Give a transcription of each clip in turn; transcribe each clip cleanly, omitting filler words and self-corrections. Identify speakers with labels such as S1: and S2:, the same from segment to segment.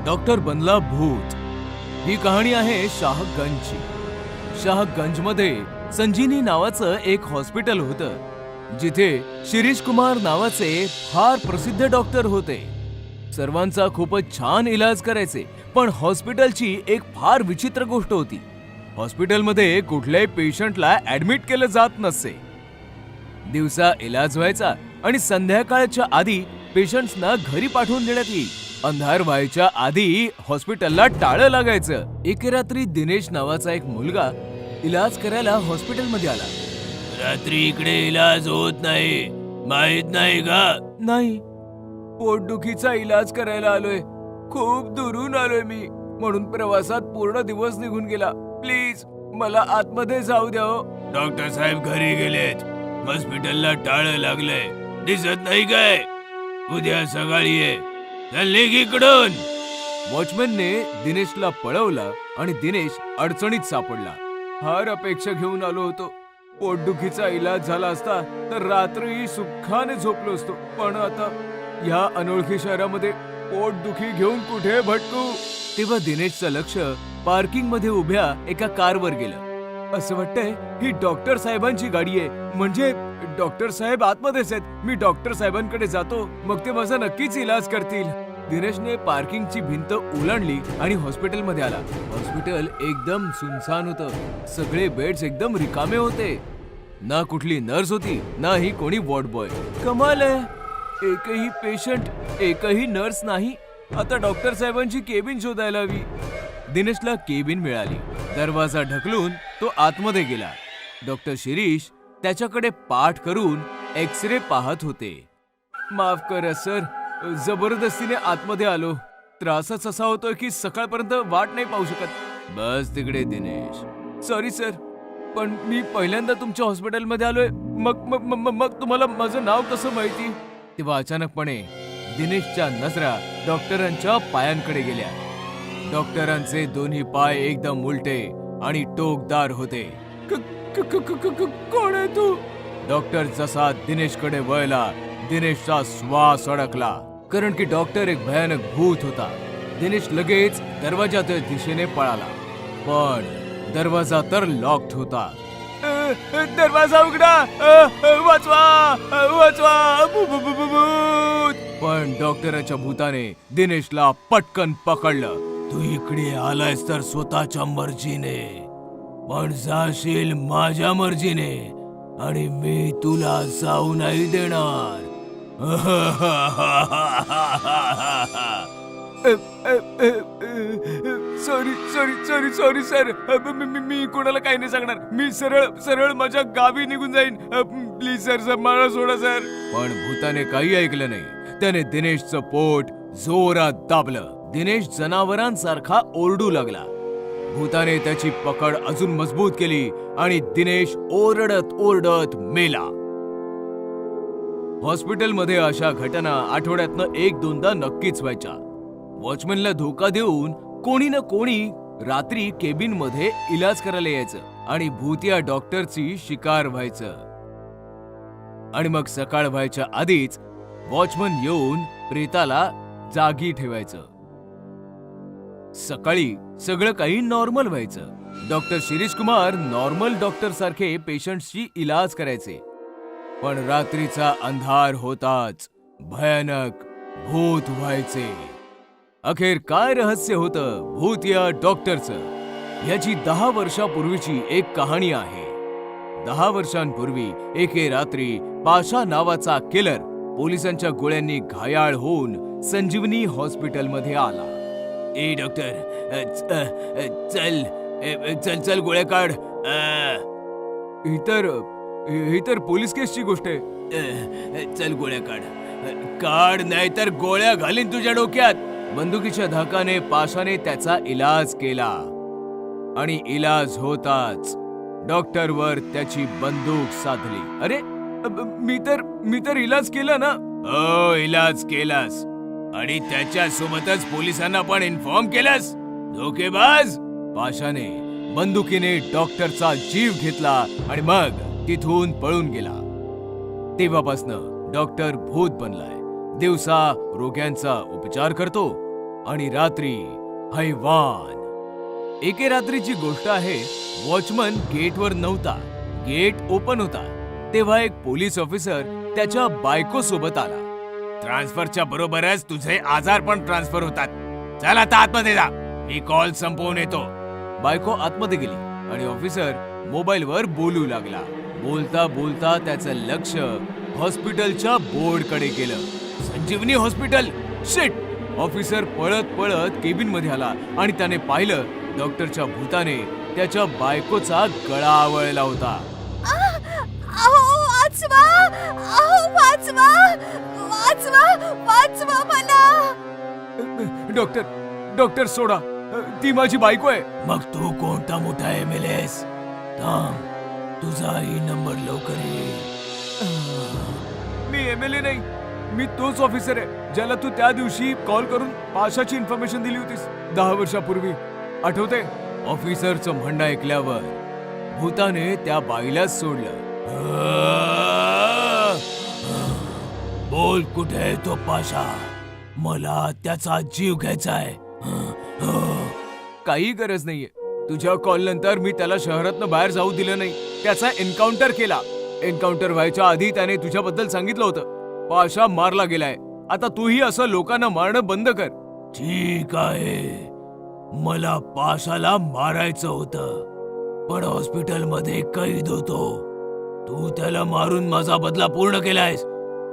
S1: Doctor बनला भूत। ही कहाणी आहे शाहगंजची। शाहगंजमध्ये संजीवनी नावाचं एक हॉस्पिटल होतं, जिथे शिरीष कुमार नावाचे फार प्रसिद्ध डॉक्टर होते। सर्वांचा खूपच छान इलाज करायचे, पण हॉस्पिटलची एक फार विचित्र गोष्ट होती। हॉस्पिटलमध्ये कुठल्याही पेशंटला ऍडमिट केलं जात नसे। दिवसा इलाज व्हायचा आणि संध्याकाळच्या आधी पेशंट्सना घरी पाठवून देण्यात येईल। अंधार व्हायच्या आधी हॉस्पिटलला टाळं लागायचं। एके रात्री दिनेश नावाचा एक मुलगा इलाज करायला हॉस्पिटलमध्ये आला। रात्री इकडे इलाज होत नाही, माहित नाही का? नाही, पोटदुखीचा इलाज करायला आलोय। खूप दुरून आलोय मी, म्हणून प्रवासात पूर्ण दिवस निघून गेला। प्लीज मला आतमध्ये जाऊ द्या। डॉक्टर साहेब घरी गेलेत, हॉस्पिटलला टाळं लागलंय, दिसत नाही काय? उद्या सकाळी ये, चल निघ इकडून। वॉचमॅनने दिनेशला पळवला आणि दिनेश अडचणीत सापडला। फार अपेक्षा घेऊन आलो होतो, पोटदुखीचा इलाज झाला असता तर रात्री सुखाने झोपलो असतो, पण आता या अनोळखी शहरामध्ये पोटदुखी घेऊन कुठे भटकू? तेव्हा दिनेशचं लक्ष पार्किंग मध्ये उभ्या एका कारवर गेलं। असं वाटतंय ही डॉक्टर साहेबांची गाडी आहे, म्हणजे डॉक्टर साहेब आतमध्येच आहेत। मी डॉक्टर साहेबांकडे जातो, मग ते माझा नक्कीच इलाज करतील। दिनेशने पार्किंगची भिंत ओलांडली आणि हॉस्पिटलमध्ये आला। हॉस्पिटल एकदम सुनसान होतं, सगळे बेड्स एकदम रिकामे होते। ना कुठली नर्स होती, ना ही कोणी वॉर्ड बॉय। कमाल आहे, एकही पेशंट, एकही नर्स नाही। आता डॉक्टर साहेबांची केबिन शोधायला हवी। दिनेशला केबिन मिळाली। दरवाजा ढकलून तो आतमध्ये गेला। डॉक्टर शिरीष त्याच्याकडे पाठ करून एक्सरे पाहत होते। माफ करा सर, जबरदस्तीने आतमध्ये आलो। त्रासच असा होतोय की सकाळपर्यंत वाट नाही पाहू शकत। बस तिकडे दिनेश। सॉरी सर, पण मी पहिल्यांदा तुमच्या हॉस्पिटलमध्ये आलोय। मग तुम्हाला माझं नाव कसं माहिती? तेव्हा अचानकपणे दिनेशच्या नजरा डॉक्टरांच्या पायांकडे गेल्या। डॉक्टरांचे दोन्ही पाय एकदम उलटे आणि टोकदार होते। कोण आहे तू? डॉक्टर जसा दिनेशकडे वळला, दिनेशचा श्वास अडकला, कारण की डॉक्टर एक भयानक भूत होता। दिनेश लगेच दरवाजाच्या दिशेने पळाला, पण दरवाजा तर लॉक्ड होता। दरवाजा उघडा, वाचवा वाचवा, भूत! पण डॉक्टराच्या भूताने दिनेशला पटकन पकडलं। तू इकडे आलायस तर स्वतःच्या मर्जीने, पण जाशील माझ्या मर्जीने, आणि मी तुला जाऊ नाही देणार। Sorry sorry sorry sorry sir, मी कोणाला काही नाही सांगणार। मी सरळ सरळ माझ्या गावी निघून जाईन। प्लीज सर, सर मला सोडा सर। पण भूताने काही ऐकलं नाही। त्याने दिनेशचं पोट जोरात दाबलं। दिनेश जनावरांसारखा ओरडू लागला। भूताने त्याची पकड अजून मजबूत केली आणि दिनेश ओरडत ओरडत मेला। हॉस्पिटलमध्ये अशा घटना आठवड्यातनं एक दोनदा नक्कीच व्हायच्या। वॉचमॅनला धोका देऊन कोणी ना कोणी रात्री केबिन मध्ये इलाज करायला यायचं आणि भूतिया डॉक्टरची शिकार व्हायचं। आणि मग सकाळ व्हायच्या आधीच वॉचमन येऊन प्रेताला जागी ठेवायचं। सकाळी सगळं काही नॉर्मल व्हायचं। Doctor Shirish Kumar normal doctor सारखे पेशंट्सची इलाज करायचे, पण रात्रीचा अंधार होताच भयानक भूत व्हायचे। अखेर काय रहस्य होतं भूतिया डॉक्टरचं, याची 10 वर्षापूर्वीची एक कहाणी आहे। 10 वर्षांपूर्वी एके रात्री पाशा नावाचा किलर पोलिसांच्या गोळ्यांनी घायाळ होऊन संजीवनी हॉस्पिटलमध्ये आला। ए डॉक्टर, चल चल चल गोळ्या काढ। ही तर पोलीस केसची गोष्ट आहे। चल गोळ्या काढ, नाही तर गोळ्या घालीन तुझ्या डोक्यात। बंदुकीच्या धाकाने पाशाने त्याचा इलाज केला आणि इलाज होताच डॉक्टरवर त्याची बंदूक साधली। अरे, मी तर इलाज केला ना? हो, इलाज केलास आणि त्याच्यासोबतच पोलिसांना पण इन्फॉर्म केलंस। धोकेबाज! पाशाने बंदुकीने डॉक्टरचा जीव घेतला आणि मग तिथून पळून गेला। तेव्हापासनं डॉक्टर भूत बनलाय. दिवसा रोग्यांचा उपचार करतो आणि रात्री हैवान. एके रात्रीची गोष्ट आहे. वॉचमन गेटवर नव्हता. गेट ओपन होता. तेव्हा एक पोलीस ऑफिसर त्याच्या बायको सोबत आला. ट्रान्सफरच्या बरोबरच तुझे आजार पण ट्रान्सफर होतात. चल आता आतमध्ये जा, मी कॉल संपवून येतो. बायको आतमध्ये गेली आणि ऑफिसर मोबाईलवर बोलू लागला. बोलता बोलता त्याचं लक्ष हॉस्पिटलच्या बोर्डकडे गेलं. संजीवनी हॉस्पिटल. शिट. ऑफिसर पळत पळत केबिन मध्ये आला आणि त्याने पाहिलं डॉक्टरच्या भूताने त्याच्या बायकोचा गळा आवळला होता. डॉक्टर सोडा, ती माझी बायको आहे. मग तू कोणता मोठा MLA? थांब, तुझाही नंबर लवकर येईल. मी MLA नाही, मी तोच ऑफिसर आहे ज्याला तू त्या दिवशी कॉल करून पाशाची इन्फॉर्मेशन दिली होतीस 10 वर्षापूर्वी. आठवते? ऑफिसरचं म्हणणं ऐकल्यावर भूताने त्या बाईला सोडलं. बोल, कुठे आहे तो पाशा? मला त्याचा जीव घ्यायचाय. काही गरज नाहीये. तुझ्या कॉल नंतर मी त्याला शहरातनं बाहेर जाऊ दिलं नाही. त्याचा एन्काउंटर केला. एन्काउंटर व्हायच्या आधी त्याने तुझ्याबद्दल सांगितलं होतं. पाशा मारला गेलाय. आता तूही असं लोकांना मारणं बंद कर. ठीक आहे, मला पाशाला मारायचं होतं, पण हॉस्पिटलमध्ये कैद होतो. तू त्याला मारून माझा बदला पूर्ण केलायस.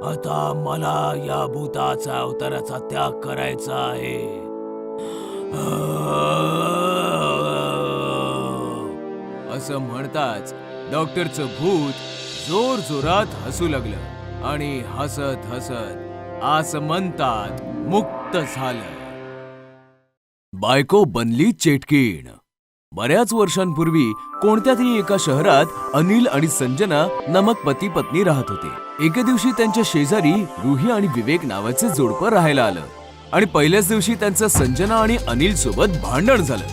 S1: आता मला या भूताचा अवताराचा त्याग करायचा आहे. असं म्हणताच डॉक्टरचं भूत जोर जोरात हसू लागलं आणि हसत हसत आसमंतात मुक्त झालं. बायको बनली चेटकीण. बऱ्याच वर्षांपूर्वी कोणत्या तरी एका शहरात अनिल आणि संजना नामक पती पत्नी राहत होते. एके दिवशी त्यांच्या शेजारी रुही आणि विवेक नावाचे जोडपं राहायला आलं आणि पहिल्याच दिवशी त्यांचं संजना आणि अनिल सोबत भांडण झालं.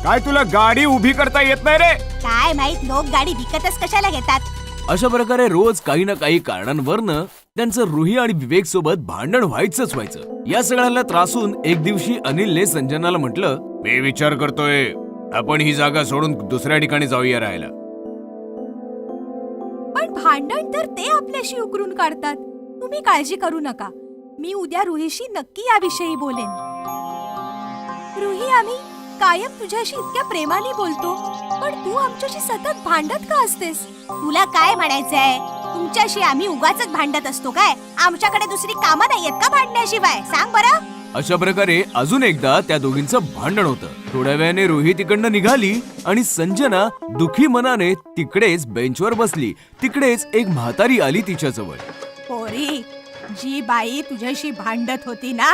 S1: काय तुला गाडी उभी करता येत नाही रे?
S2: काय माहित लोक गाडी विकतच कशाला घेतात.
S1: अशा प्रकारे रोज काही ना काही कारणांवरनं त्यांचं रुही आणि विवेक सोबत भांडण व्हायचं. या सगळ्याला त्रासून एक दिवशी अनिलने संजनाला म्हटलं, मी विचार करतोय आपण ही जागा सोडून दुसऱ्या ठिकाणी जाऊया राहायला.
S2: पण भांडण तर ते आपल्याशी उकरून काढतात. तुम्ही काळजी करू नका, मी उद्या रुहीशी नक्की याविषयी बोलेन. रुही, आम्ही कायम तुझ्याशी इतक्या प्रेमाने बोलतो, पण तू आमच्याशी सतत भांडत का असतेस? तुला काय म्हणायचंय? तुमच्याशी आम्ही उगाचच भांडत असतो काय? आमच्याकडे दुसरी कामं नाहीयेत का भांडण्याशिवाय? सांग बरं.
S1: अशा प्रकारे अजून एकदा त्या दोघींचं भांडण होतं. थोड्या वेळाने रुही तिकडनं निघाली आणि संजना दुखी मनाने तिकडेच बेंचवर बसली. तिकडेच एक म्हातारी आली तिच्या जवळ.
S2: पोरी, जी बाई तुझ्याशी भांडत होती ना,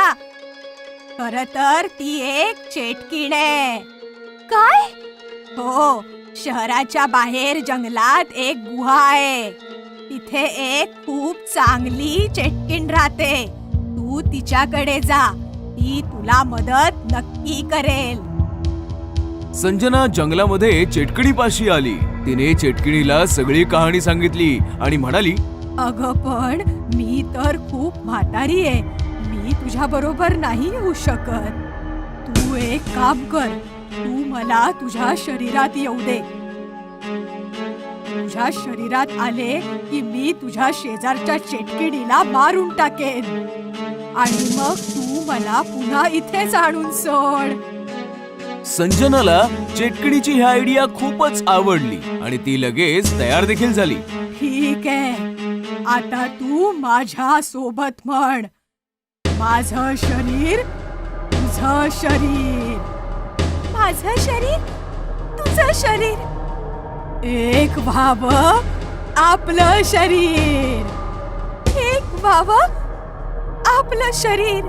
S2: खरं तर ती एक चेटकीण आहे. काय? हो, शहराच्या बाहेर जंगलात एक गुहा आहे. तिथे एक खूप चांगली चेटकीण राहते. तू तिच्याकडे जा, ती तुला मदत नक्की करेल.
S1: संजना जंगलामध्ये चेटकिणीपाशी आली. तिने चेटकिणीला सगळी कहाणी सांगितली आणि म्हणाली,
S2: अगं पण मी तर खूप म्हातारी आहे. मी तुझ्या बरोबर नाही येऊ शकत. तू एक काम कर, तू मला तुझ्या शरीरात येऊ दे. तुझ्या शरीरात आले की मी तुझ्या शेजारच्या चेटकिणीला मारून टाकेन आणि मग तू मला पुन्हा इथेच आणून सोड.
S1: संजनाला चेटकिणीची ही आयडिया खूपच आवडली आणि ती लगेच तयार देखील झाली.
S2: ठीक आहे, आता तू माझ्या सोबत म्हण, माझं शरीर तुझं शरीर, माझं शरीर तुझं शरीर, एक व्हावं आपलं शरीर, एक व्हावं आपलं शरीर.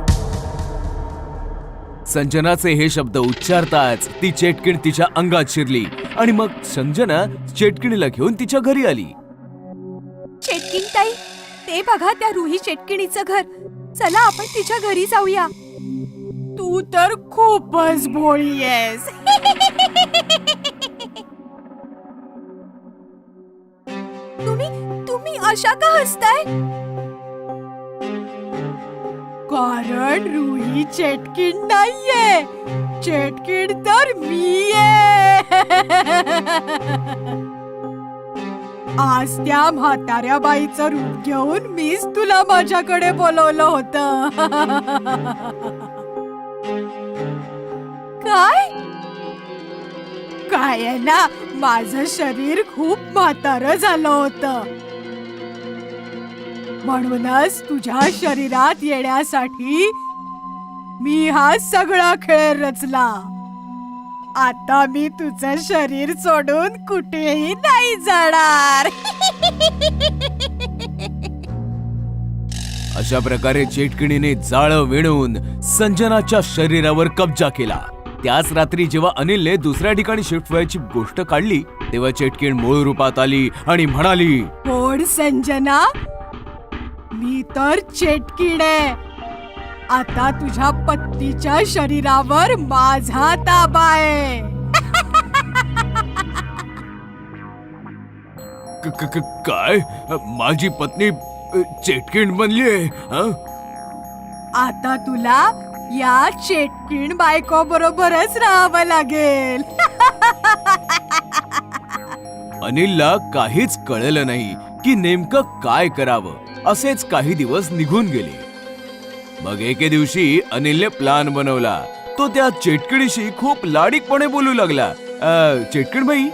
S1: संजनाचे हे शब्द उच्चारताच ती चेटकिण तिच्या अंगात शिरली आणि मग संजना चेटकिणीला घेऊन तिच्या घरी आली.
S2: चेटकीण ताई, ते बघा त्या रुही चेटकिणीचं घर. चला आपण तिच्या घरी जाऊया. तू तर खूपच भोळी आहेस. तुम्ही अशा का हसताय? कारण रुही चेटकीण नाहीये, चेटकीण तर मी आहे. आज त्या म्हाताऱ्या बाईचं रूप घेऊन मीच तुला माझ्याकडे बोलवलं होतं. काय काय आहे ना, माझं शरीर खूप म्हातारं झालं होतं, म्हणूनच तुझ्या शरीरात येण्यासाठी मी हा सगळा खेळ रचला. आता मी तुझं शरीर सोडून कुठेही नाही जाणार.
S1: अशा प्रकारे चेटकिणीने जाळं विणून संजनाच्या शरीरावर कब्जा केला. त्याच रात्री जेव्हा अनिलने दुसऱ्या ठिकाणी शिफ्ट व्हायची गोष्ट काढली तेव्हा चेटकीण मूळ रूपात आली आणि म्हणाली,
S2: कोण संजना? मी तर चेटकीण आहे. आता तुझ्या पत्नीच्या शरीरावर माझा ताबा आहे.
S1: काय? माझी पत्नी चेटकीण बनलीये?
S2: आता तुला या चेटकीण बायको बरोबरच राहावं लागेल.
S1: अनिलला काहीच कळलं नाही की नेमकं काय करावं. असेच काही दिवस निघून गेले. मग एके दिवशी अनिलने प्लान बनवला. तो त्या चेटकिणीशी खूप लाडीकपणे बोलू लागला. चेटकीण बाई,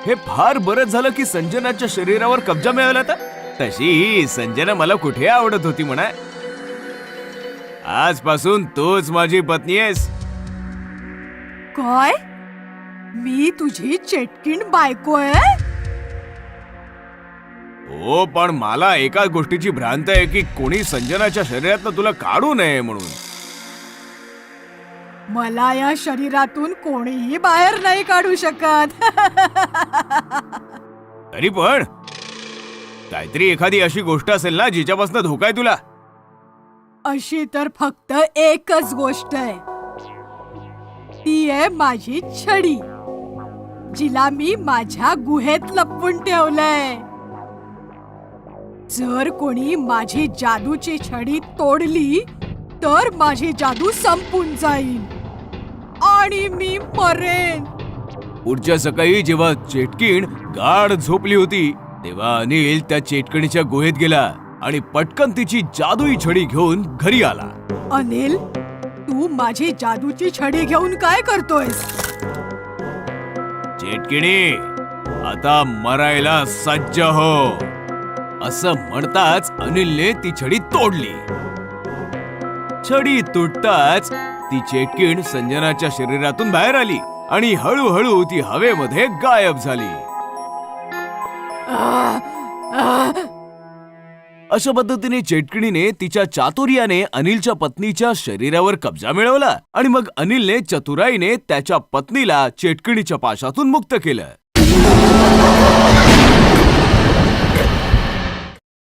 S1: हे फार बरं झालं की संजनाच्या शरीरावर कब्जा मिळाला. तशी संजना मला कुठे आवडत होती म्हणा. आजपासून तूच माझी पत्नी आहेस.
S2: काय? मी तुझी चेटकीण बायको आहे?
S1: हो, पण मला एका गोष्टीची भ्रांत आहे की कोणी संजनाच्या शरीरातनं तुला काढू नये म्हणून.
S2: मला या शरीरातून कोणीही बाहेर नाही काढू शकत.
S1: तरी पण काहीतरी एखादी अशी गोष्ट असेल ना जिच्यापासून धोका आहे तुला.
S2: अशी तर फक्त एकच गोष्ट आहे. ती आहे माझी छडी, जिला मी माझ्या गुहेत लपवून ठेवलंय. जर कोणी माझी जादूची छडी तोडली तर माझी जादू संपून जाईल आणि मी मरेन.
S1: पुढच्या सकाळी जेव्हा चेटकीण गाढ झोपली होती तेव्हा अनिल त्या चेटकिणीच्या गुहेत गेला आणि पटकन तिची जादुई छडी घेऊन घरी आला.
S2: अनिल, तू माझी जादूची छडी घेऊन काय करतोयस?
S1: चेटकिणी, आता मरायला सज्ज हो, असं म्हणताच अनिलने ती छडी तोडली. छडी तुटताच ती चेटकीण संजनाच्या शरीरातून बाहेर आली आणि हळूहळू ती हवेमध्ये गायब झाली. अशा पद्धतीने चेटकिणीने तिच्या चातुर्याने अनिलच्या पत्नीच्या शरीरावर कब्जा मिळवला आणि मग अनिलने चतुराईने त्याच्या पत्नीला चेटकिणीच्या पाशातून मुक्त केलं.